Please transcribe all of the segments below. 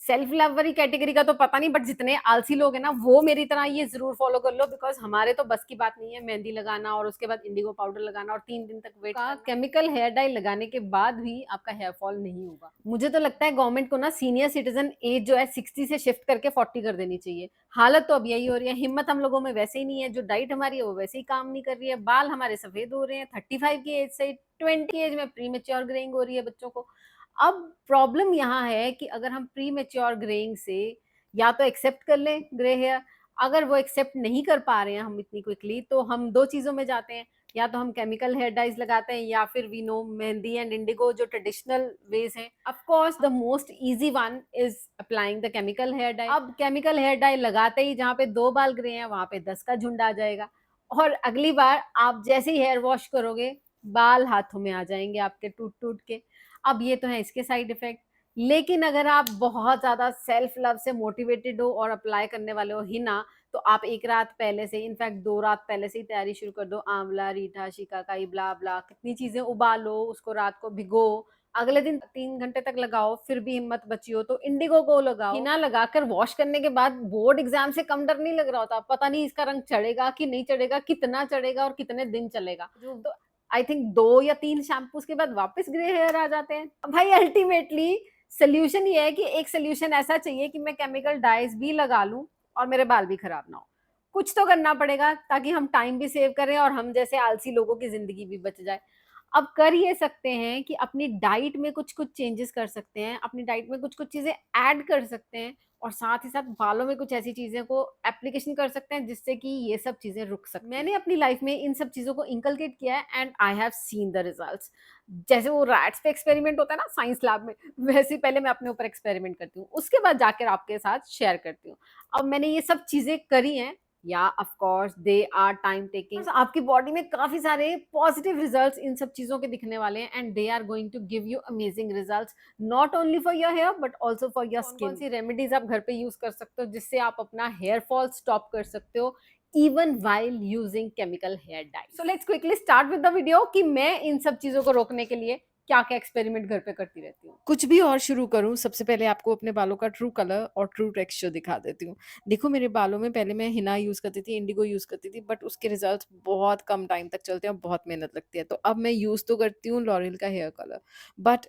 Self love वाली category का तो पता नहीं, बट जितने आलसी लोग हैं ना वो मेरी तरह ये जरूर फॉलो कर लो, बिकॉज हमारे तो बस की बात नहीं है मेहंदी लगाना और उसके बाद इंडिगो पाउडर लगाना और 3 दिन तक वेट करना। केमिकल हेयर डाई लगाने के बाद भी आपका हेयर फॉल नहीं होगा। मुझे तो लगता है गवर्नमेंट को ना सीनियर सिटीजन एज जो है 60 से शिफ्ट करके 40 कर देनी चाहिए। हालत तो अब यही हो रही है, हिम्मत हम लोगों में वैसे ही नहीं है, जो डाइट हमारी है वो वैसे ही काम नहीं कर रही है, बाल हमारे सफेद हो रहे हैं 35 की एज से, 20 की एज में प्री मेच्योर ग्रेइंग हो रही है बच्चों को। अब प्रॉब्लम यहाँ है कि अगर हम प्री मेच्योर ग्रेइंग से या तो एक्सेप्ट कर लें ग्रे हेयर, अगर वो एक्सेप्ट नहीं कर पा रहे हैं हम इतनी क्विकली, तो हम दो चीजों में जाते हैं, या तो हम केमिकल हेयर डाइज लगाते हैं या फिर we know mehndi and indigo जो ट्रेडिशनल वेज हैं। Of course the most easy one is applying the chemical hair dye. अब केमिकल हेयर डाई लगाते ही जहाँ पे 2 बाल ग्रे हैं वहां पे 10 का झुंड आ जाएगा, और अगली बार आप जैसे ही हेयर वॉश करोगे बाल हाथों में आ जाएंगे आपके टूट टूट के। अब ये तो है इसके साइड इफेक्ट। लेकिन अगर आप बहुत ज्यादा सेल्फ लव से मोटिवेटेड हो और अप्लाई करने वाले हो ही ना, तो आप एक रात पहले से, इनफैक्ट 2 रात पहले से ही तैयारी शुरू कर दो। आंवला, रीठा, शिकाकाई, ब्ला ब्ला कितनी चीजें उबालो, उसको रात को भिगो, अगले दिन 3 घंटे तक लगाओ, फिर भी हिम्मत बची हो तो इंडिगो को लगाओ। हिना लगाकर वॉश करने के बाद बोर्ड एग्जाम से कम डर नहीं लग रहा होता, पता नहीं इसका रंग चढ़ेगा कि नहीं चढ़ेगा, कितना चढ़ेगा और कितने दिन चलेगा। तो आई थिंक 2 या 3 शैम्पूज के बाद वापस ग्रे हेयर आ जाते हैं। भाई अल्टीमेटली सोल्यूशन ये है कि एक सोल्यूशन ऐसा चाहिए कि मैं केमिकल डाइज भी लगा लूं और मेरे बाल भी खराब ना हो। कुछ तो करना पड़ेगा ताकि हम टाइम भी सेव करें और हम जैसे आलसी लोगों की जिंदगी भी बच जाए। अब कर ये सकते हैं कि अपनी डाइट में कुछ कुछ चेंजेस कर सकते हैं, अपनी डाइट में कुछ कुछ चीजें ऐड कर सकते हैं, और साथ ही साथ बालों में कुछ ऐसी चीजें को एप्लीकेशन कर सकते हैं जिससे कि ये सब चीजें रुक सकती। मैंने अपनी लाइफ में इन सब चीजों को इंकलकेट किया है and I have seen the results. जैसे वो रैट्स पे एक्सपेरिमेंट होता है ना साइंस लैब में, वैसे ही पहले मैं अपने ऊपर एक्सपेरिमेंट करती हूँ, उसके बाद जाकर आपके साथ शेयर करती हूँ। अब मैंने ये सब चीजें करी हैं, या of course they are time taking. आपकी बॉडी में काफी सारे पॉजिटिव रिजल्ट्स इन सब चीजों के दिखने वाले हैं and they are going to give you amazing results, not only for your hair but also for your skin. कौन सी रेमेडीज आप घर पे यूज कर सकते हो जिससे आप अपना हेयर फॉल स्टॉप कर सकते हो even while using chemical hair dye. So let's quickly start with the video कि मैं इन सब चीजों को रोकने के लिए क्या क्या एक्सपेरिमेंट घर पे करती रहती हूँ। कुछ भी और शुरू करूँ, सबसे पहले आपको अपने बालों का ट्रू कलर और ट्रू टेक्सचर दिखा देती हूँ। देखो मेरे बालों में पहले मैं हिना यूज़ करती थी, इंडिगो यूज़ करती थी, बट उसके रिजल्ट्स बहुत कम टाइम तक चलते हैं और बहुत मेहनत लगती है। तो अब मैं यूज़ तो करती हूँ लॉरियल का हेयर कलर, बट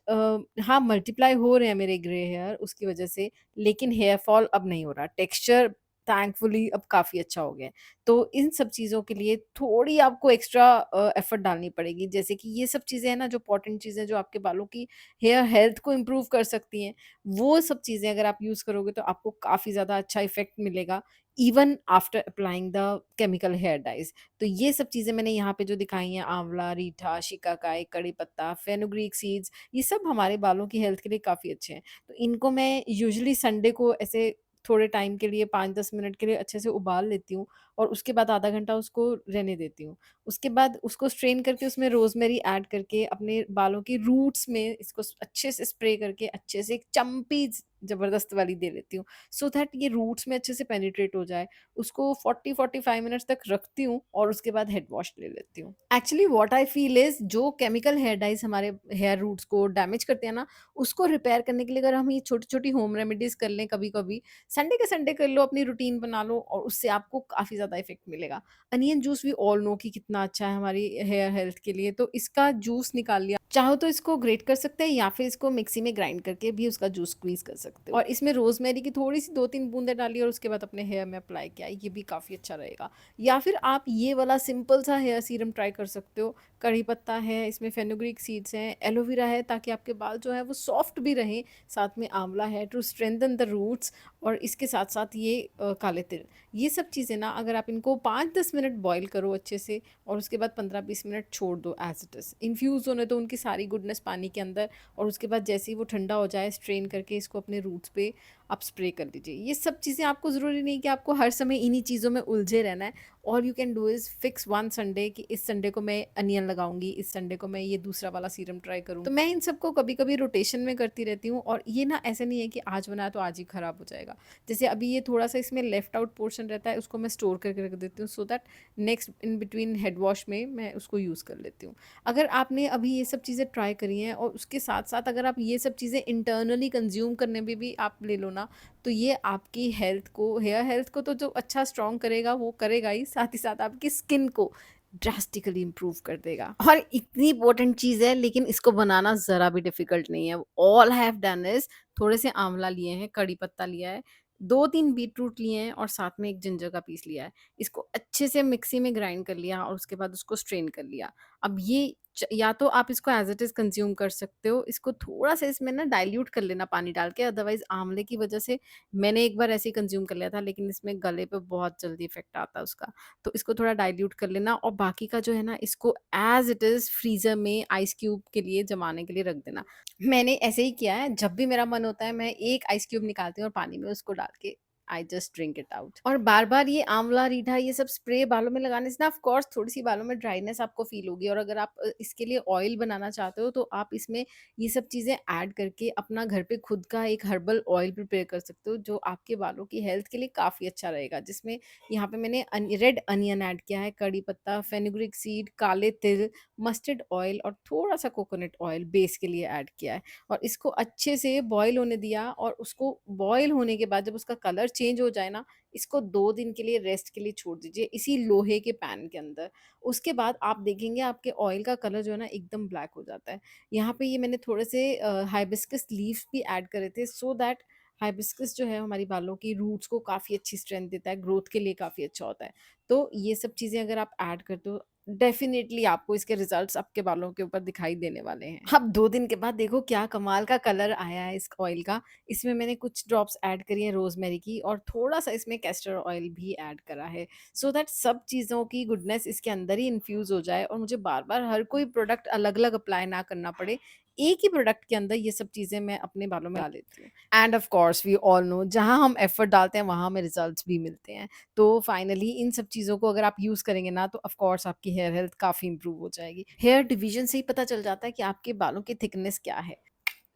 हाँ मल्टीप्लाई हो रहे हैं मेरे ग्रे हेयर उसकी वजह से, लेकिन हेयर फॉल अब नहीं हो रहा। टेक्सचर थैंकफुली अब काफ़ी अच्छा हो गया है। तो इन सब चीज़ों के लिए थोड़ी आपको एक्स्ट्रा एफर्ट डालनी पड़ेगी, जैसे कि ये सब चीज़ें हैं ना जो इंपॉर्टेंट चीज़ें जो आपके बालों की हेयर हेल्थ को इम्प्रूव कर सकती हैं, वो सब चीज़ें अगर आप यूज़ करोगे तो आपको काफ़ी ज़्यादा अच्छा इफ़ेक्ट मिलेगा even after applying the chemical hair dyes. तो ये सब चीज़ें मैंने यहाँ पे जो दिखाई हैं, आंवला, रीठा, शिकाकाई, कड़ी पत्ता, फेनुग्रीक सीड्स, ये सब हमारे बालों की हेल्थ के लिए काफ़ी अच्छे हैं। तो इनको मैं यूजुअली संडे को ऐसे थोड़े टाइम के लिए 5-10 मिनट के लिए अच्छे से उबाल लेती हूँ और उसके बाद आधा घंटा उसको रहने देती हूँ। उसके बाद उसको स्ट्रेन करके उसमें रोज़मेरी ऐड करके अपने बालों की रूट्स में इसको अच्छे से स्प्रे करके अच्छे से एक चम्पी ज़बरदस्त वाली दे लेती हूँ, सो दैट ये रूट्स में अच्छे से पेनिट्रेट हो जाए। उसको 40-45 मिनट्स तक रखती हूँ और उसके बाद हेड वॉश ले लेती हूँ। Actually what I feel is जो केमिकल हेयर डाइज़ हमारे हेयर रूट्स को डैमेज करते हैं ना, उसको रिपेयर करने के लिए अगर हम ये छोटी-छोटी होम रेमेडीज़ कर लें कभी-कभी, संडे के संडे कर लो, अपनी रूटीन बना लो और उससे आपको काफ़ी ज़्यादा इफ़ेक्ट मिलेगा। Onion juice we all know कि कितना अच्छा है हमारी हेयर हेल्थ के लिए, तो इसका जूस निकाल लिया। चाहो तो इसको ग्रेट कर सकते हैं या फिर इसको मिक्सी में ग्राइंड करके भी उसका जूस स्क्वीज़ कर सकते हो। और इसमें रोज़मेरी की थोड़ी-सी 2-3 बूंदें डालिए और उसके बाद अपने हेयर में अप्लाई किया, ये भी काफ़ी अच्छा रहेगा। या फिर आप ये वाला सिंपल सा हेयर सीरम ट्राई कर सकते हो। कड़ी पत्ता है, इसमें फेनुग्रीक सीड्स हैं, एलोवेरा है ताकि आपके बाल जो है वो सॉफ्ट भी रहें, साथ में आंवला है टू स्ट्रेंथन द रूट्स, और इसके साथ-साथ ये काले तिल। ये सब चीज़ें ना अगर आप इनको 5-10 मिनट बॉयल करो अच्छे से और उसके बाद 15-20 मिनट छोड़ दो एज़ इट इज़। इन्फ्यूज़ होने दो उनकी सारी गुडनेस पानी के अंदर, और उसके बाद जैसे ही वो ठंडा हो जाए स्ट्रेन करके इसको अपने रूट्स पे आप स्प्रे कर लीजिए। ये सब चीज़ें आपको ज़रूरी नहीं कि आपको हर समय इन्हीं चीज़ों में उलझे रहना है। All you can do is fix one Sunday कि इस संडे को मैं अनियन लगाऊँगी, इस संडे को मैं ये दूसरा वाला सीरम ट्राई करूँ। तो मैं इन सबको कभी-कभी रोटेशन में करती रहती हूँ और ये ना ऐसा नहीं है कि आज बनाया तो आज ही खराब हो जाएगा। जैसे अभी ये थोड़ा-सा इसमें लेफ्ट आउट पोर्शन रहता है, उसको मैं स्टोर करके रख देती हूँ so that next in between head wash में मैं उसको यूज़ कर लेती हूँ। अगर आपने अभी ये सब चीज़ें ट्राई करी हैं और उसके साथ-साथ अगर आप ये सब चीज़ें इंटरनली कंज़्यूम करने में भी आप ले लो ना, तो ये आपकी हेल्थ को, हेयर हेल्थ को तो जो अच्छा स्ट्रॉन्ग करेगा वो करेगा ही, साथ ही साथ आपकी स्किन को ड्रास्टिकली इम्प्रूव कर देगा। और इतनी इंपॉर्टेंट चीज़ है लेकिन इसको बनाना ज़रा भी डिफ़िकल्ट नहीं है। All I have done is थोड़े से आंवला लिए हैं, कड़ी पत्ता लिया है, 2-3 बीटरूट लिए हैं और साथ में 1 जिंजर का पीस लिया है। इसको अच्छे से मिक्सी में ग्राइंड कर लिया और उसके बाद उसको स्ट्रेन कर लिया। अब ये या तो आप इसको एज़ इट इज़ कंज़्यूम कर सकते हो, इसको थोड़ा-सा इसमें ना डाइल्यूट कर लेना पानी डाल के, अदरवाइज़ आंवले की वज़ह से मैंने एक बार ऐसे ही कंज़्यूम कर लिया था लेकिन इसमें गले पे बहुत जल्दी इफ़ेक्ट आता है उसका। तो इसको थोड़ा डाइल्यूट कर लेना और बाकी का जो है ना इसको एज़ इट इज़ फ्रीज़र में आइस क्यूब के लिए जमाने के लिए रख देना। मैंने ऐसे ही किया है, जब भी मेरा मन होता है मैं 1 आइस क्यूब निकालती हूँ और पानी में उसको डाल के I just drink it out. और बार-बार ये आंवला, रीठा ये सब स्प्रे बालों में लगाने से ना ऑफ कोर्स थोड़ी-सी बालों में ड्राइनेस आपको फ़ील होगी और अगर आप इसके लिए ऑयल बनाना चाहते हो तो आप इसमें ये सब चीज़ें ऐड करके अपना घर पे खुद का एक हर्बल ऑयल प्रिपेयर कर सकते हो जो आपके बालों की हेल्थ के लिए काफ़ी अच्छा रहेगा। जिसमें यहाँ पे मैंने रेड अनियन ऐड किया है, कड़ी पत्ता, फेनुग्रीक सीड, काले तिल, मस्टर्ड ऑयल और थोड़ा-सा कोकोनट ऑयल बेस के लिए ऐड किया है। और इसको अच्छे से बॉयल होने दिया और उसको बॉयल होने के बाद जब उसका कलर चेंज हो जाए ना, इसको 2 दिन के लिए रेस्ट के लिए छोड़ दीजिए इसी लोहे के पैन के अंदर। उसके बाद आप देखेंगे आपके ऑयल का कलर जो है ना एकदम ब्लैक हो जाता है। यहाँ पे ये मैंने थोड़े से हाइबिस्कस लीव्स भी ऐड करे थे सो दैट हाइबिस्कस जो है हमारी बालों की रूट्स को काफ़ी अच्छी स्ट्रेंथ देता है, ग्रोथ के लिए काफ़ी अच्छा होता है। तो ये सब चीज़ें अगर आप ऐड करते हो डेफ़िनेटली आपको इसके रिज़ल्ट्स आपके बालों के ऊपर दिखाई देने वाले हैं। अब 2 दिन के बाद देखो क्या कमाल का कलर आया है इस ऑयल का। इसमें मैंने कुछ ड्रॉप्स ऐड करी हैं रोज़मेरी की और थोड़ा-सा इसमें कैस्टर ऑयल भी ऐड करा है, सो दैट सब चीज़ों की गुडनेस इसके अंदर ही इन्फ्यूज़ हो जाए और मुझे बार-बार हर कोई प्रोडक्ट अलग-अलग अप्लाई ना करना पड़े। एक ही प्रोडक्ट के अंदर ये सब चीज़ें मैं अपने बालों में डाल लेती हूँ। And of course we all know जहाँ हम एफर्ट डालते हैं वहाँ हमें रिज़ल्ट्स भी मिलते हैं। तो फाइनली इन सब चीज़ों को अगर आप यूज़ करेंगे ना तो ऑफ कोर्स आपकी हेयर हेल्थ काफ़ी इम्प्रूव हो जाएगी। हेयर डिवीज़न से ही पता चल जाता है कि आपके बालों की थिकनेस क्या है।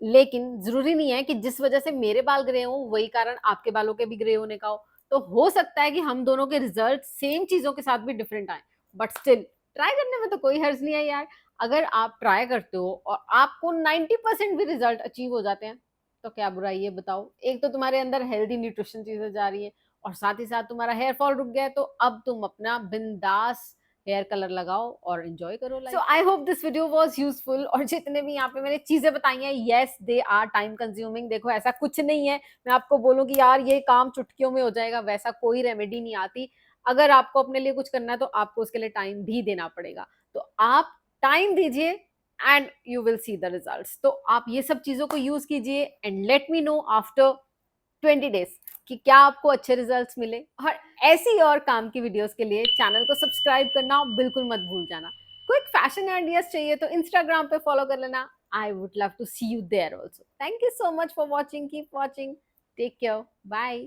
लेकिन ज़रूरी नहीं है कि जिस वज़ह से मेरे बाल ग्रे हों, वही कारण आपके बालों के भी ग्रे होने का हो। तो हो सकता है कि हम दोनों के रिज़ल्ट सेम चीज़ों के साथ भी डिफरेंट आएँ, बट स्टिल ट्राई करने में तो कोई हर्ज नहीं है यार। अगर आप ट्राई करते हो और आपको 90% भी रिज़ल्ट अचीव हो जाते हैं, तो क्या बुराई है बताओ? एक तो तुम्हारे अंदर हेल्दी न्यूट्रिशन चीज़ें जा रही हैं और साथ ही साथ तुम्हारा हेयर फॉल रुक गया है, तो अब तुम अपना बिंदास हेयर कलर लगाओ और एंजॉय करो life. So I hope this video was useful और जितने भी यहाँ पे मैंने चीजें बताई हैं yes they are time consuming. देखो ऐसा कुछ नहीं है मैं आपको बोलूँ कि यार ये काम चुटकियों में हो जाएगा, वैसा कोई रेमेडी नहीं आती। अगर आपको अपने लिए कुछ करना है तो आपको उसके लिए टाइम भी देना पड़ेगा। तो आप टाइम दीजिए and you will see the results. तो आप ये सब चीजों को यूज कीजिए and let me know after 20 days कि क्या आपको अच्छे रिजल्ट्स मिले। और ऐसी और काम की वीडियोस के लिए चैनल को सब्सक्राइब करना बिल्कुल मत भूल जाना। क्विक फैशन आइडियाज चाहिए तो इंस्टाग्राम पे फॉलो कर लेना। I would love to see you there also. Thank you so much for watching, keep watching, take care, bye.